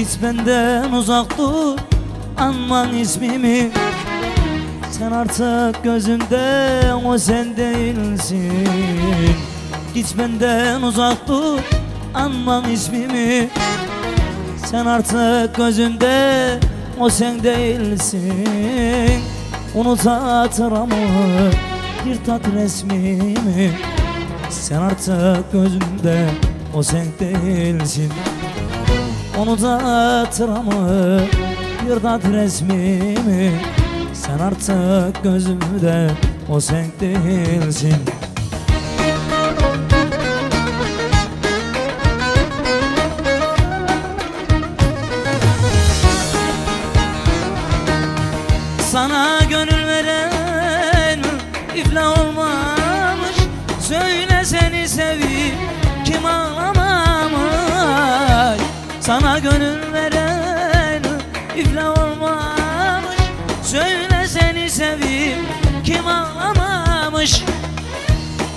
Git benden uzak dur, anman ismimi. Sen artık gözümde, o sen değilsin. Git benden uzak dur, anman ismimi. Sen artık gözümde, o sen değilsin. Unut hatıramı, yırt resmimi. Sen artık gözümde, o sen değilsin. Unut hatıramı, yırt resmimi. Sen artık gözümde, o sen değilsin. Sana gönül veren iflah olmamış. Söyle seni sevip kim ağlamamış. Sana gönül veren iflah olmamış. Söyle seni sevip kim ağlamamış.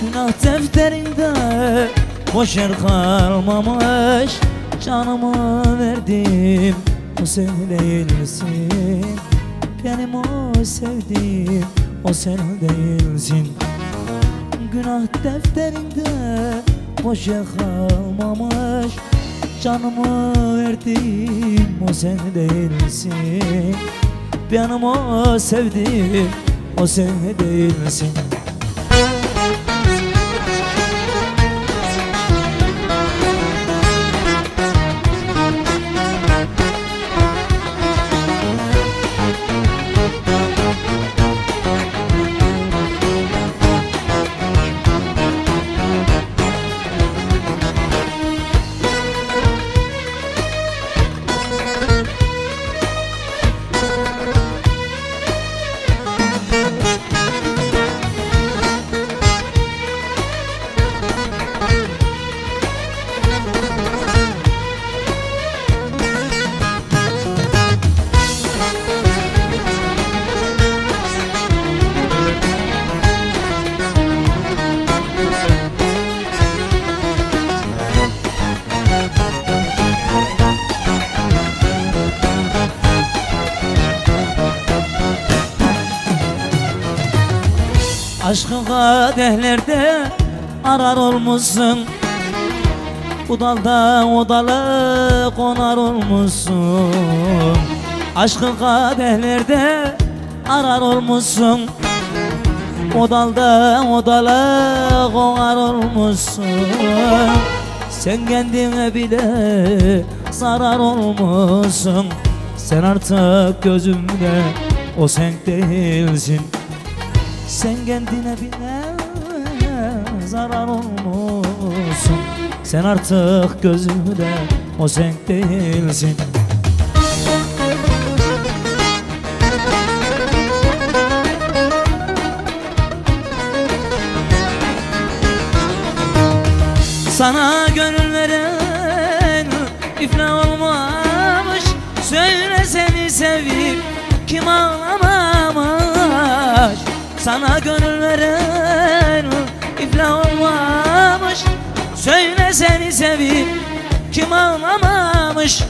Günah defterinde boş yer kalmamış. Canımı verdim, o sen değilsin. Benim o sevdiğim, o sen değilsin. Günah defterinde boş yer kalmamış. Canımı verdim, o sen değilsin. Benim o sevdiğim, o sen değilsin. Aşkın kadehlerde arar olmuşsun. Bu dalda o dala konar olmuşsun. Aşkın kadehlerde arar olmuşsun. O dalda o dala konar olmuşsun. Sen kendine bile zarar olmuşsun. Sen artık gözümde, o sen değilsin. Sen kendine bile zarar olmuşsun. Sen artık gözümde, o sen değilsin. Sana gönül veren iflah olmamış. Söyle seni sevip kim ağlamamış. Sana gönül veren iflah olmamış. Söyle seni sevip kim ağlamamış.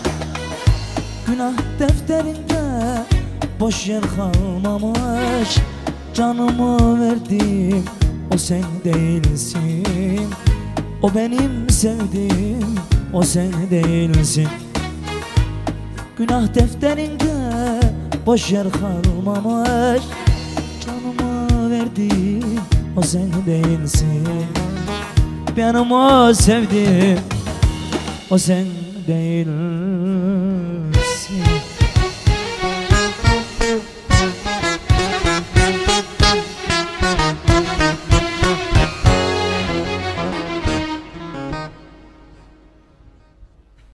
Günah defterinde boş yer kalmamış. Canımı verdim, o sen değilsin. O benim sevdiğim, o sen değilsin. Günah defterinde boş yer kalmamış. Canımı verdim, o sen değilsin. Benim o sevdiğim, o sen değilsin.